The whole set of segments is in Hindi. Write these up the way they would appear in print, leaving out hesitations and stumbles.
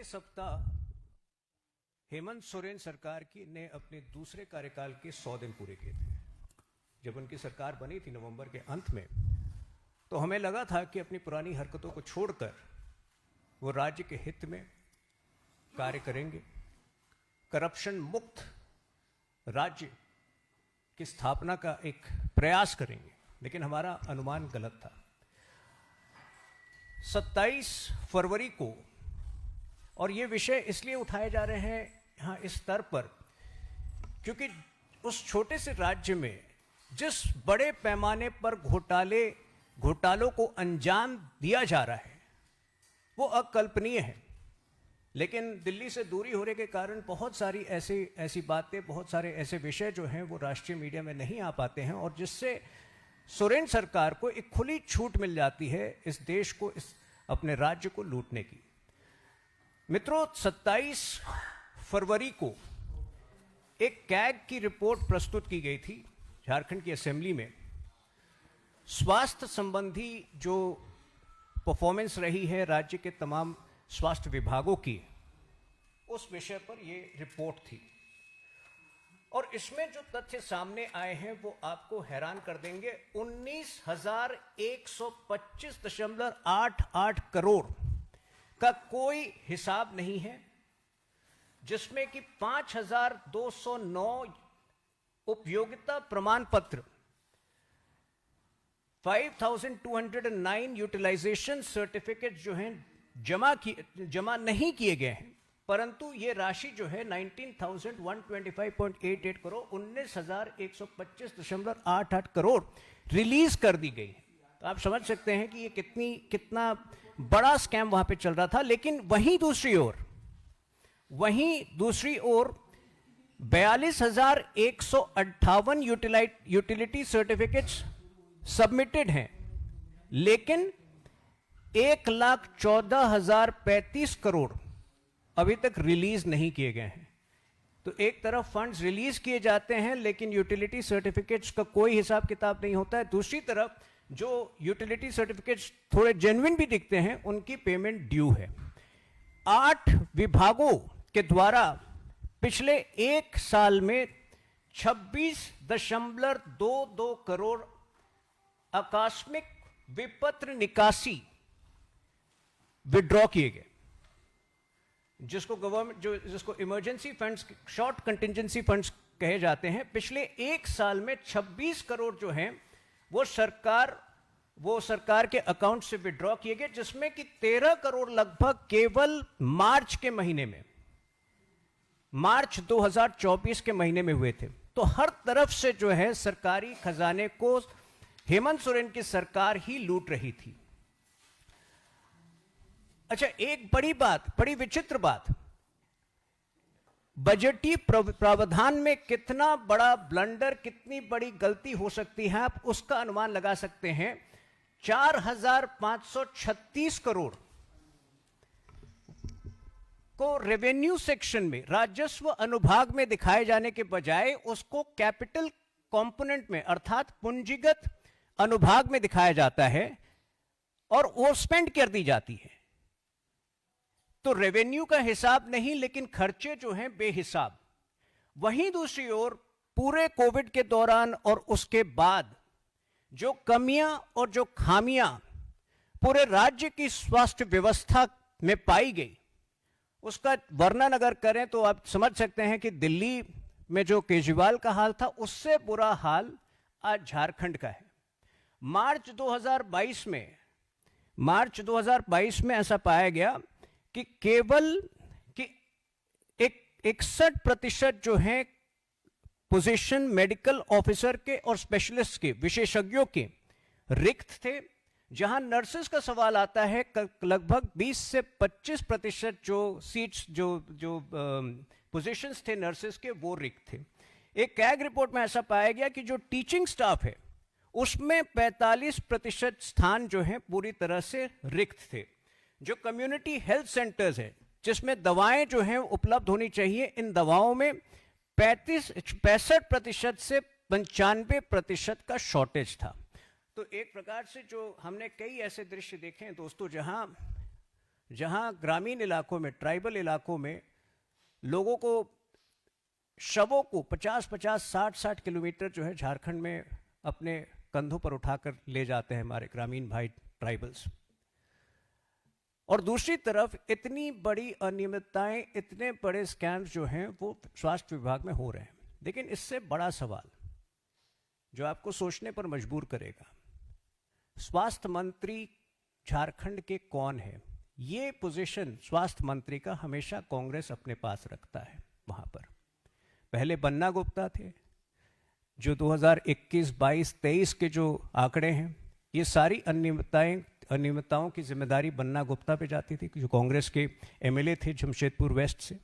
पिछले सप्ताह हेमंत सोरेन सरकार की ने अपने दूसरे कार्यकाल के 100 दिन पूरे किए थे। जब उनकी सरकार बनी थी नवंबर के अंत में, तो हमें लगा था कि अपनी पुरानी हरकतों को छोड़कर वो राज्य के हित में कार्य करेंगे, करप्शन मुक्त राज्य की स्थापना का एक प्रयास करेंगे। लेकिन हमारा अनुमान गलत था। 27 फरवरी को, और ये विषय इसलिए उठाए जा रहे हैं यहाँ इस स्तर पर, क्योंकि उस छोटे से राज्य में जिस बड़े पैमाने पर घोटालों को अंजाम दिया जा रहा है वो अकल्पनीय है। लेकिन दिल्ली से दूरी होने के कारण बहुत सारी ऐसी बातें, बहुत सारे ऐसे विषय जो हैं वो राष्ट्रीय मीडिया में नहीं आ पाते हैं, और जिससे सोरेन सरकार को एक खुली छूट मिल जाती है इस देश को, इस अपने राज्य को लूटने की। मित्रों, 27 फरवरी को एक कैग की रिपोर्ट प्रस्तुत की गई थी झारखंड की असेंबली में। स्वास्थ्य संबंधी जो परफॉर्मेंस रही है राज्य के तमाम स्वास्थ्य विभागों की, उस विषय पर यह रिपोर्ट थी। और इसमें जो तथ्य सामने आए हैं वो आपको हैरान कर देंगे। 19,125.88 करोड़ का कोई हिसाब नहीं है, जिसमें कि 5,209 उपयोगिता प्रमाण पत्र, 5,209 यूटिलाइजेशन सर्टिफिकेट जो हैं जमा नहीं किए गए हैं, परंतु ये राशि जो है 19,125.88 करोड़, 19,125.88 करोड़ रिलीज कर दी गई है। तो आप समझ सकते हैं कि ये कितना बड़ा स्कैम वहां पे चल रहा था। लेकिन वहीं दूसरी ओर 42,158 यूटिलिटी सर्टिफिकेट्स सबमिटेड हैं, लेकिन 1,14,035 करोड़ अभी तक रिलीज नहीं किए गए हैं। तो एक तरफ फंड्स रिलीज किए जाते हैं, लेकिन यूटिलिटी सर्टिफिकेट्स का कोई हिसाब किताब नहीं होता है। दूसरी तरफ जो यूटिलिटी सर्टिफिकेट्स थोड़े जेन्युइन भी दिखते हैं, उनकी पेमेंट ड्यू है। 8 विभागों के द्वारा पिछले एक साल में 26.22 करोड़ आकस्मिक विपत्र निकासी विड्रॉ किए गए, जिसको emergency funds, short contingency funds कहे जाते हैं। पिछले एक साल में 26 करोड़ जो हैं वो सरकार के अकाउंट से विड्रॉ किए गए, जिसमें कि 13 करोड़ लगभग केवल मार्च 2024 के महीने में हुए थे। तो हर तरफ से जो है सरकारी खजाने को हेमंत सोरेन की सरकार ही लूट रही थी। अच्छा, एक बड़ी विचित्र बात, बजटीय प्रावधान में कितना बड़ा ब्लंडर, कितनी बड़ी गलती हो सकती है, आप उसका अनुमान लगा सकते हैं। 4,536 करोड़ को रेवेन्यू सेक्शन में, राजस्व अनुभाग में दिखाए जाने के बजाय उसको कैपिटल कंपोनेंट में, अर्थात पूंजीगत अनुभाग में दिखाया जाता है और वो स्पेंड कर दी जाती है। तो रेवेन्यू का हिसाब नहीं, लेकिन खर्चे जो हैं बेहिसाब। वहीं दूसरी ओर पूरे कोविड के दौरान और उसके बाद जो कमियां और जो खामियां पूरे राज्य की स्वास्थ्य व्यवस्था में पाई गई, उसका वर्णन अगर करें तो आप समझ सकते हैं कि दिल्ली में जो केजरीवाल का हाल था, उससे बुरा हाल आज झारखंड का है। मार्च 2022 में ऐसा पाया गया कि केवल 61% जो है पोजीशन मेडिकल ऑफिसर के और स्पेशलिस्ट के, विशेषज्ञों के रिक्त थे। जहां नर्सेस का सवाल आता है, लगभग 20 से 25% जो सीट्स, जो पोजीशंस थे नर्सेस के, वो रिक्त थे। एक कैग रिपोर्ट में ऐसा पाया गया कि जो टीचिंग स्टाफ है उसमें 45% स्थान जो है पूरी तरह से रिक्त थे। जो कम्युनिटी हेल्थ सेंटर्स है, जिसमें दवाएं जो हैं उपलब्ध होनी चाहिए, इन दवाओं में 65% से 95% का शॉर्टेज था। तो एक प्रकार से जो हमने कई ऐसे दृश्य देखे हैं दोस्तों, जहां ग्रामीण इलाकों में, ट्राइबल इलाकों में लोगों को, शवों को 50-50, 60-60 किलोमीटर जो है झारखंड में अपने कंधों पर उठाकर ले जाते हैं हमारे ग्रामीण भाई ट्राइबल्स। और दूसरी तरफ इतनी बड़ी अनियमितताएं, इतने बड़े स्कैम्स जो हैं वो स्वास्थ्य विभाग में हो रहे हैं। लेकिन इससे बड़ा सवाल जो आपको सोचने पर मजबूर करेगा, स्वास्थ्य मंत्री झारखंड के कौन है? ये पोजीशन स्वास्थ्य मंत्री का हमेशा कांग्रेस अपने पास रखता है। वहां पर पहले बन्ना गुप्ता थे, जो 2021, 22, 23 के जो आंकड़े हैं, ये सारी अनियमितताओं की जिम्मेदारी बन्ना गुप्ता पे जाती थी, जो कांग्रेस के एमएलए थे जमशेदपुर वेस्ट से।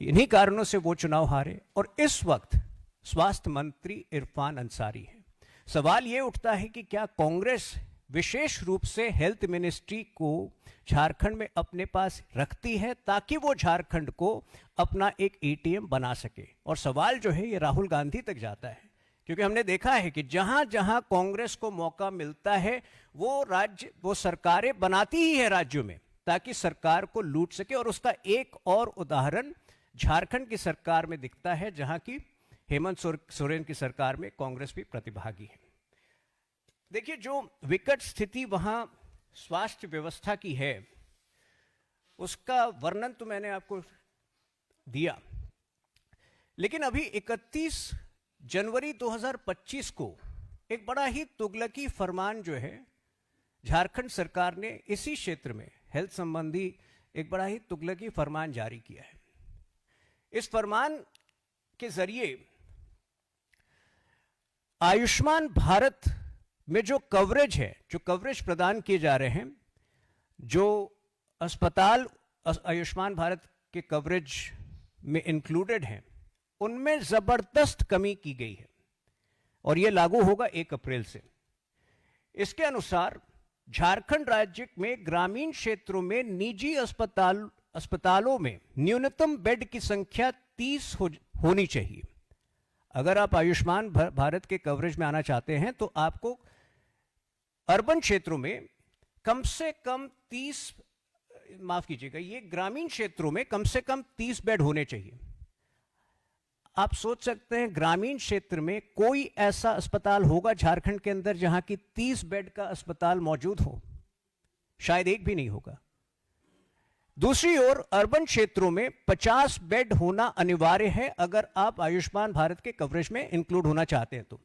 इन्हीं कारणों से वो चुनाव हारे। और इस वक्त स्वास्थ्य मंत्री इरफान अंसारी है। सवाल ये उठता है कि क्या कांग्रेस विशेष रूप से हेल्थ मिनिस्ट्री को झारखंड में अपने पास रखती है ताकि वो झारखंड को अपना एक एटीएम बना सके? और सवाल जो है ये राहुल गांधी तक जाता है, क्योंकि हमने देखा है कि जहां जहां कांग्रेस को मौका मिलता है वो सरकारें बनाती ही है राज्यों में, ताकि सरकार को लूट सके। और उसका एक और उदाहरण झारखंड की सरकार में दिखता है, जहां की हेमंत सोरेन की सरकार में कांग्रेस भी प्रतिभागी है। देखिए, जो विकट स्थिति वहां स्वास्थ्य व्यवस्था की है उसका वर्णन तो मैंने आपको दिया, लेकिन अभी 31 जनवरी 2025 को एक बड़ा ही तुगलकी फरमान जो है झारखंड सरकार ने इसी क्षेत्र में हेल्थ संबंधी एक बड़ा ही तुगलकी फरमान जारी किया है। इस फरमान के जरिए आयुष्मान भारत में जो कवरेज है, जो कवरेज प्रदान किए जा रहे हैं, जो अस्पताल आयुष्मान भारत के कवरेज में इंक्लूडेड हैं, उनमें जबरदस्त कमी की गई है और यह लागू होगा 1 अप्रैल से। इसके अनुसार झारखंड राज्य में ग्रामीण क्षेत्रों में निजी अस्पतालों में न्यूनतम बेड की संख्या 30 होनी चाहिए। अगर आप आयुष्मान भारत के कवरेज में आना चाहते हैं तो आपको अर्बन क्षेत्रों में कम से कम 30, माफ कीजिएगा, ये ग्रामीण क्षेत्रों में कम से कम 30 बेड होने चाहिए। आप सोच सकते हैं ग्रामीण क्षेत्र में कोई ऐसा अस्पताल होगा झारखंड के अंदर जहां की 30 बेड का अस्पताल मौजूद हो? शायद एक भी नहीं होगा। दूसरी ओर अर्बन क्षेत्रों में 50 बेड होना अनिवार्य है अगर आप आयुष्मान भारत के कवरेज में इंक्लूड होना चाहते हैं तो।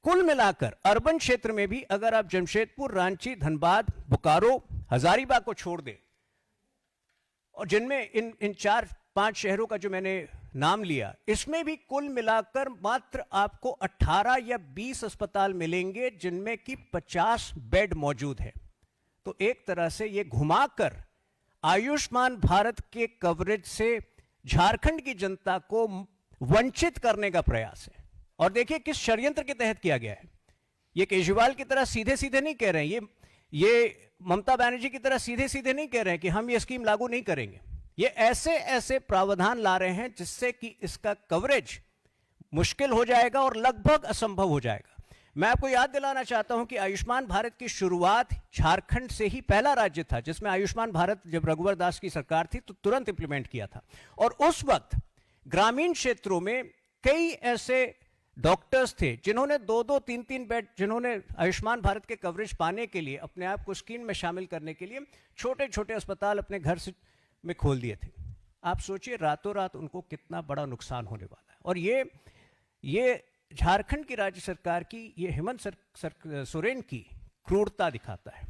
कुल मिलाकर अर्बन क्षेत्र में भी अगर आप जमशेदपुर, रांची, धनबाद, बोकारो, हजारीबाग को छोड़ दें, और जिनमें इन 4-5 शहरों का जो मैंने नाम लिया, इसमें भी कुल मिलाकर मात्र आपको 18 या 20 अस्पताल मिलेंगे जिनमें कि 50 बेड मौजूद है। तो एक तरह से ये घुमाकर आयुष्मान भारत के कवरेज से झारखंड की जनता को वंचित करने का प्रयास है। और देखिए किस षड्यंत्र के तहत किया गया है। ये केजरीवाल की तरह सीधे सीधे नहीं कह रहे हैं, ये ममता बनर्जी की तरह सीधे सीधे नहीं कह रहे हैं कि हम ये स्कीम लागू नहीं करेंगे। ये ऐसे ऐसे प्रावधान ला रहे हैं जिससे कि इसका कवरेज मुश्किल हो जाएगा और लगभग असंभव हो जाएगा। मैं आपको याद दिलाना चाहता हूं कि आयुष्मान भारत की शुरुआत झारखंड से ही, पहला राज्य था जिसमें आयुष्मान भारत जब रघुवर दास की सरकार थी तो तुरंत इंप्लीमेंट किया था। और उस वक्त ग्रामीण क्षेत्रों में कई ऐसे डॉक्टर्स थे जिन्होंने 2-2, 3-3 बेड, जिन्होंने आयुष्मान भारत के कवरेज पाने के लिए, अपने आप को स्कीम में शामिल करने के लिए छोटे छोटे अस्पताल अपने घर से में खोल दिए थे। आप सोचिए रातों रात उनको कितना बड़ा नुकसान होने वाला है। और ये झारखंड की राज्य सरकार की, ये हेमंत सोरेन की क्रूरता दिखाता है।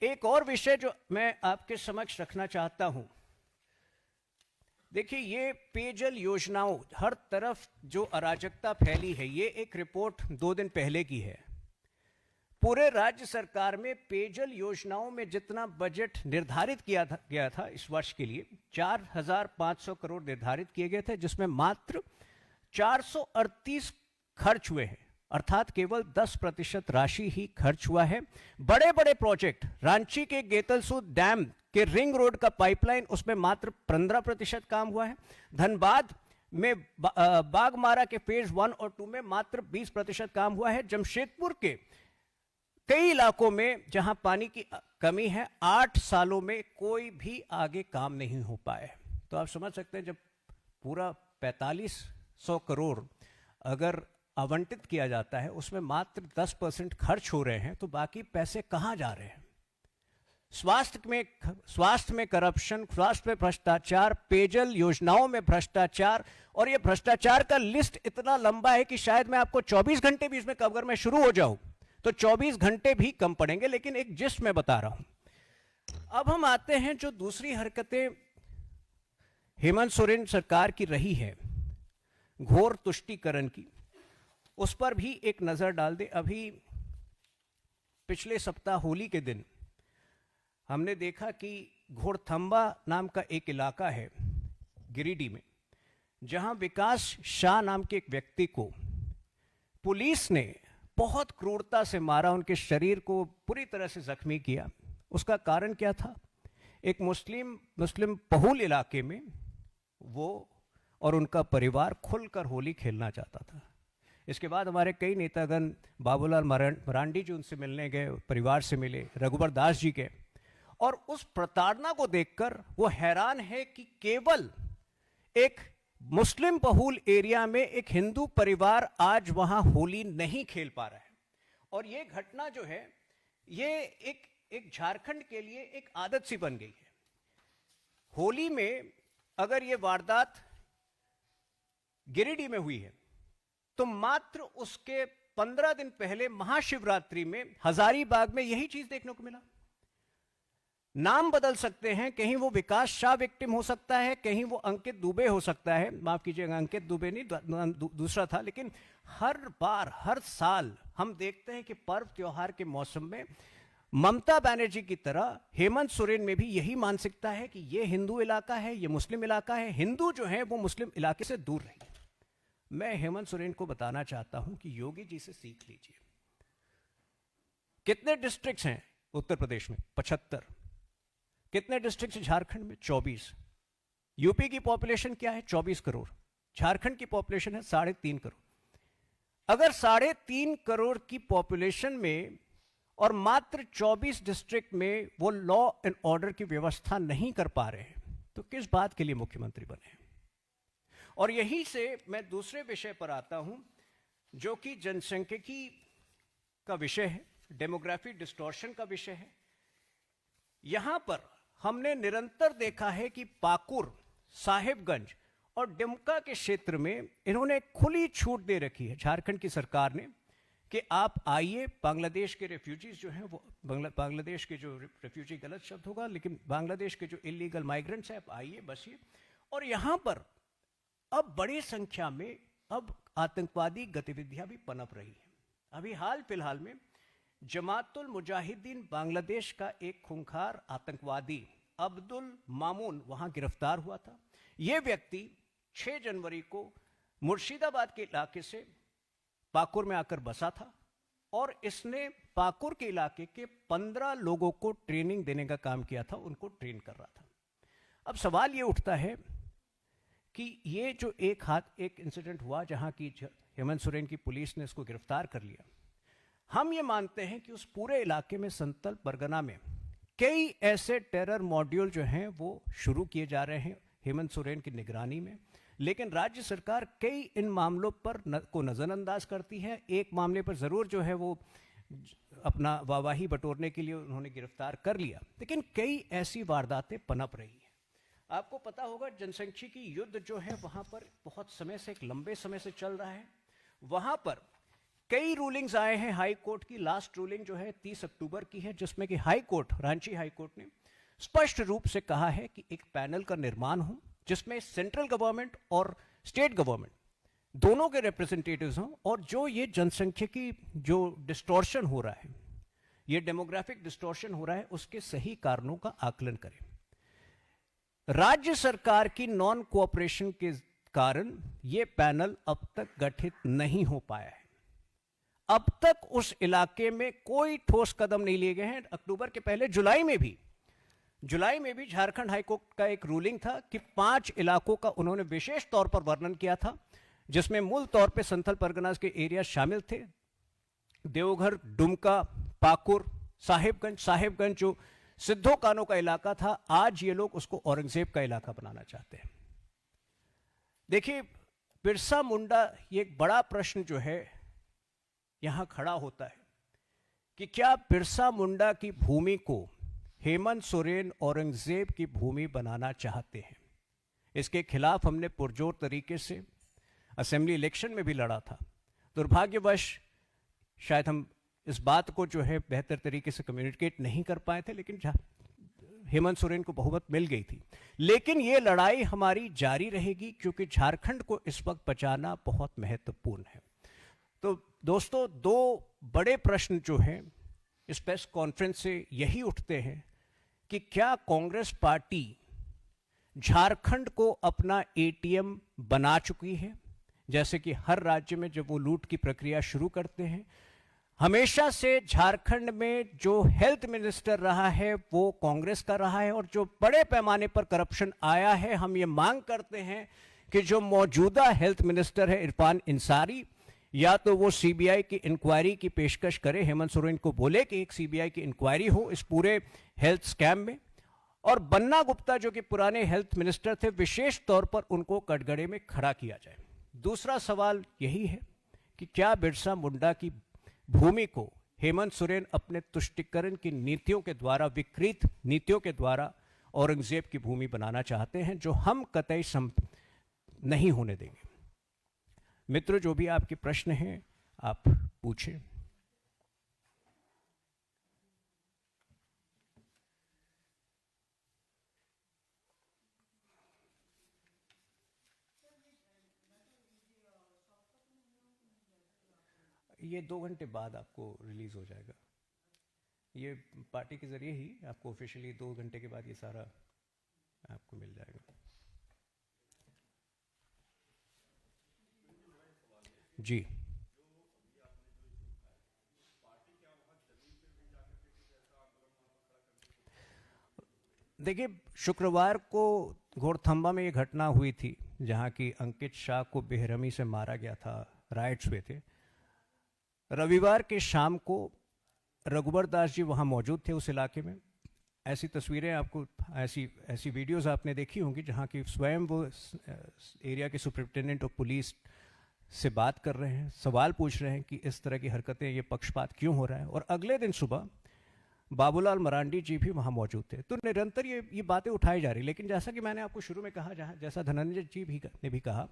एक और विषय जो मैं आपके समक्ष रखना चाहता हूं, देखिए ये पेयजल योजनाओं, हर तरफ जो अराजकता फैली है, ये एक रिपोर्ट 2 दिन पहले की है। पूरे राज्य सरकार में पेयजल योजनाओं में जितना बजट निर्धारित गया था इस वर्ष के लिए 4,500 करोड़ निर्धारित किए गए थे, जिसमें मात्र 438 खर्च हुए हैं, अर्थात केवल 10% राशि ही खर्च हुआ है। बड़े बड़े प्रोजेक्ट, रांची के गेतलसूद डैम के रिंग रोड का पाइपलाइन, उसमें मात्र 15% काम हुआ है। धनबाद में बागमारा के फेज 1 और 2 में मात्र 20% काम हुआ है। जमशेदपुर के कई इलाकों में जहां पानी की कमी है, 8 सालों में कोई भी आगे काम नहीं हो पाए। तो आप समझ सकते हैं, जब पूरा 4500 करोड़ अगर आवंटित किया जाता है, उसमें मात्र 10% खर्च हो रहे हैं, तो बाकी पैसे कहां जा रहे हैं? स्वास्थ्य में करप्शन, स्वास्थ्य में भ्रष्टाचार, पेयजल योजनाओं में भ्रष्टाचार, और ये भ्रष्टाचार का लिस्ट इतना लंबा है कि शायद मैं आपको 24 घंटे भी इसमें कवर में शुरू हो जाऊं तो 24 घंटे भी कम पड़ेंगे, लेकिन एक जिस्ट मैं बता रहा हूं। अब हम आते हैं जो दूसरी हरकतें हेमंत सोरेन सरकार की रही है, घोर तुष्टीकरण की, उस पर भी एक नजर डाल दे। अभी पिछले सप्ताह होली के दिन हमने देखा कि घोड़थंबा नाम का एक इलाका है गिरिडीह में, जहां विकास शाह नाम के एक व्यक्ति को पुलिस ने बहुत क्रूरता से मारा, उनके शरीर को पूरी तरह से जख्मी किया। उसका कारण क्या था? एक मुस्लिम बहुल इलाके में वो और उनका परिवार खुलकर होली खेलना चाहता था। इसके बाद हमारे कई नेतागण, बाबूलाल मरांडी जी उनसे मिलने गए, परिवार से मिले, रघुबर दास जी के, और उस प्रताड़ना को देखकर वो हैरान है कि केवल एक मुस्लिम बहुल एरिया में एक हिंदू परिवार आज वहां होली नहीं खेल पा रहा है। और ये घटना जो है, ये एक झारखंड के लिए एक आदत सी बन गई है। होली में अगर ये वारदात गिरिडीह में हुई है, तो मात्र उसके 15 दिन पहले महाशिवरात्रि में हजारीबाग में यही चीज देखने को मिला। नाम बदल सकते हैं, कहीं वो विकास शाह विक्टिम हो सकता है, कहीं वो अंकित दुबे हो सकता है, माफ कीजिएगा अंकित दुबे नहीं, दूसरा था। लेकिन हर बार, हर साल हम देखते हैं कि पर्व त्योहार के मौसम में ममता बनर्जी की तरह हेमंत सोरेन में भी यही मानसिकता है कि ये हिंदू इलाका है, ये मुस्लिम इलाका है, हिंदू जो है वो मुस्लिम इलाके से दूर रहिए। मैं हेमंत सोरेन को बताना चाहता हूं कि योगी जी से सीख लीजिए। कितने डिस्ट्रिक्ट्स हैं उत्तर प्रदेश में? 75। कितने डिस्ट्रिक्ट झारखंड में? 24। यूपी की पॉपुलेशन क्या है? 24 करोड़। झारखंड की पॉपुलेशन है 3.5 करोड़। अगर 3.5 करोड़ की पॉपुलेशन में और मात्र 24 डिस्ट्रिक्ट में वो लॉ एंड ऑर्डर की व्यवस्था नहीं कर पा रहे हैं, तो किस बात के लिए मुख्यमंत्री बने? और यहीं से मैं दूसरे विषय पर आता हूं, जो कि जनसांख्यिकी का विषय है, डेमोग्राफी डिस्टॉर्शन का विषय है। यहां पर हमने निरंतर देखा है कि पाकुर, साहिबगंज और डुमका के क्षेत्र में इन्होंने खुली छूट दे रखी है झारखंड की सरकार ने कि आप आइए, बांग्लादेश के रेफ्यूजीज जो हैं, वो बांग्लादेश के जो रेफ्यूजी गलत शब्द होगा, लेकिन बांग्लादेश के जो इलीगल माइग्रेंट्स हैं, आप आइए, बसिए। और यहां पर अब बड़ी संख्या में अब आतंकवादी गतिविधियां भी पनप रही हैं। अभी हाल फिलहाल में जमातुल मुजाहिदीन बांग्लादेश का एक खूंखार आतंकवादी अब्दुल मामून वहां गिरफ्तार हुआ था। यह व्यक्ति 6 जनवरी को मुर्शिदाबाद के इलाके से पाकुर में आकर बसा था और इसने पाकुर के इलाके के 15 लोगों को ट्रेनिंग देने का काम किया था, उनको ट्रेन कर रहा था। अब सवाल यह उठता है कि ये जो एक इंसिडेंट हुआ जहां की हेमंत सोरेन की पुलिस ने इसको गिरफ्तार कर लिया, हम ये मानते हैं कि उस पूरे इलाके में, संतल परगना में, कई ऐसे टेरर मॉड्यूल जो हैं वो शुरू किए जा रहे हैं हेमंत सोरेन की निगरानी में। लेकिन राज्य सरकार कई इन मामलों पर को नजरअंदाज करती है। एक मामले पर जरूर जो है वो अपना वाहवाही बटोरने के लिए उन्होंने गिरफ्तार कर लिया, लेकिन कई ऐसी वारदातें पनप रही हैं। आपको पता होगा जनसांख्यिकी युद्ध जो है वहां पर बहुत समय से, एक लंबे समय से चल रहा है। वहां पर कई रूलिंग्स आए हैं हाई कोर्ट की। लास्ट रूलिंग जो है 30 अक्टूबर की है, जिसमें कि high court, Ranchi high court ने स्पष्ट रूप से कहा है कि एक पैनल का निर्माण हो जिसमें सेंट्रल गवर्नमेंट और स्टेट गवर्नमेंट दोनों के रिप्रेजेंटेटिव्स हों, और जो ये जनसांख्यिकी जो डिस्टॉर्शन हो रहा है, ये डेमोग्राफिक डिस्टॉर्शन हो रहा है, उसके सही कारणों का आकलन करें। राज्य सरकार की नॉन कोऑपरेशन के कारण यह पैनल अब तक गठित नहीं हो पाया है। अब तक उस इलाके में कोई ठोस कदम नहीं लिए गए हैं। अक्टूबर के पहले जुलाई में भी झारखंड हाईकोर्ट का एक रूलिंग था कि 5 इलाकों का उन्होंने विशेष तौर पर वर्णन किया था, जिसमें मूल तौर पे संथल परगनास के एरिया शामिल थे। देवघर, डुमका, पाकुर, साहेबगंज जो सिद्धो कानों का इलाका था, आज ये लोग उसको औरंगजेब का इलाका बनाना चाहते हैं। देखिए, बिरसा मुंडा, ये एक बड़ा प्रश्न जो है यहां खड़ा होता है कि क्या बिरसा मुंडा की भूमि को हेमंत सोरेन औरंगजेब की भूमि बनाना चाहते हैं? इसके खिलाफ हमने पुरजोर तरीके से असेंबली इलेक्शन में भी लड़ा था। दुर्भाग्यवश शायद हम इस बात को जो है बेहतर तरीके से कम्युनिकेट नहीं कर पाए थे, लेकिन हेमंत सोरेन को बहुमत मिल गई थी। लेकिन ये लड़ाई हमारी जारी रहेगी, क्योंकि झारखंड को इस वक्त बचाना बहुत महत्वपूर्ण है। तो दोस्तों, दो बड़े प्रश्न जो हैं इस प्रेस कॉन्फ्रेंस से यही उठते हैं कि क्या कांग्रेस पार्टी झारखंड को अपना एटीएम बना चुकी है? जैसे कि हर राज्य में जब वो लूट की प्रक्रिया शुरू करते हैं, हमेशा से झारखंड में जो हेल्थ मिनिस्टर रहा है वो कांग्रेस का रहा है, और जो बड़े पैमाने पर करप्शन आया है, हम ये मांग करते हैं कि जो मौजूदा हेल्थ मिनिस्टर है इरफान अंसारी, या तो वो सीबीआई की इंक्वायरी की पेशकश करे, हेमंत सोरेन को बोले कि एक सीबीआई की इंक्वायरी हो इस पूरे हेल्थ स्कैम में, और बन्ना गुप्ता जो कि पुराने हेल्थ मिनिस्टर थे, विशेष तौर पर उनको कटघरे में खड़ा किया जाए। दूसरा सवाल यही है कि क्या बिरसा मुंडा की भूमि को हेमंत सोरेन अपने तुष्टिकरण की नीतियों के द्वारा, विकृत नीतियों के द्वारा औरंगजेब की भूमि बनाना चाहते हैं, जो हम कतई नहीं होने देंगे। मित्रों, जो भी आपके प्रश्न हैं आप पूछें। ये 2 घंटे बाद आपको रिलीज हो जाएगा। ये पार्टी के जरिए ही आपको ऑफिशियली 2 घंटे के बाद ये सारा आपको मिल जाएगा। जी, देखिए, शुक्रवार को घोड़थंबा में ये घटना हुई थी जहां की अंकित शाह को बेरहमी से मारा गया था, राइट्स हुए थे। रविवार के शाम को रघुवर दास जी वहाँ मौजूद थे उस इलाके में। ऐसी तस्वीरें आपको, ऐसी वीडियोस आपने देखी होंगी जहाँ की स्वयं वो एरिया के सुपरिटेंडेंट ऑफ पुलिस से बात कर रहे हैं, सवाल पूछ रहे हैं कि इस तरह की हरकतें, ये पक्षपात क्यों हो रहा है। और अगले दिन सुबह बाबूलाल मरांडी जी भी वहाँ मौजूद थे। तो निरंतर ये बातें उठाई जा रही। लेकिन जैसा कि मैंने आपको शुरू में कहा, जैसा धनंजय जी ने भी कहा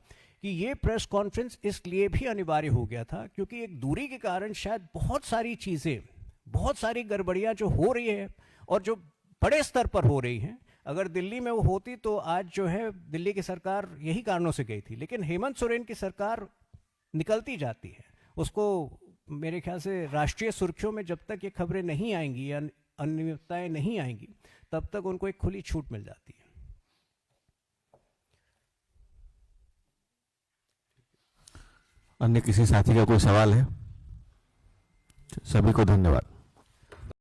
कि ये प्रेस कॉन्फ्रेंस इसलिए भी अनिवार्य हो गया था क्योंकि एक दूरी के कारण शायद बहुत सारी चीज़ें, बहुत सारी गड़बड़ियाँ जो हो रही है और जो बड़े स्तर पर हो रही हैं, अगर दिल्ली में वो होती तो आज जो है दिल्ली की सरकार यही कारणों से गई थी। लेकिन हेमंत सोरेन की सरकार निकलती जाती है। उसको मेरे ख्याल से राष्ट्रीय सुर्खियों में जब तक ये खबरें नहीं आएंगी या अनियमितताएं नहीं आएंगी, तब तक उनको एक खुली छूट मिल जाती है। अन्य किसी साथी का कोई सवाल है? सभी को धन्यवाद।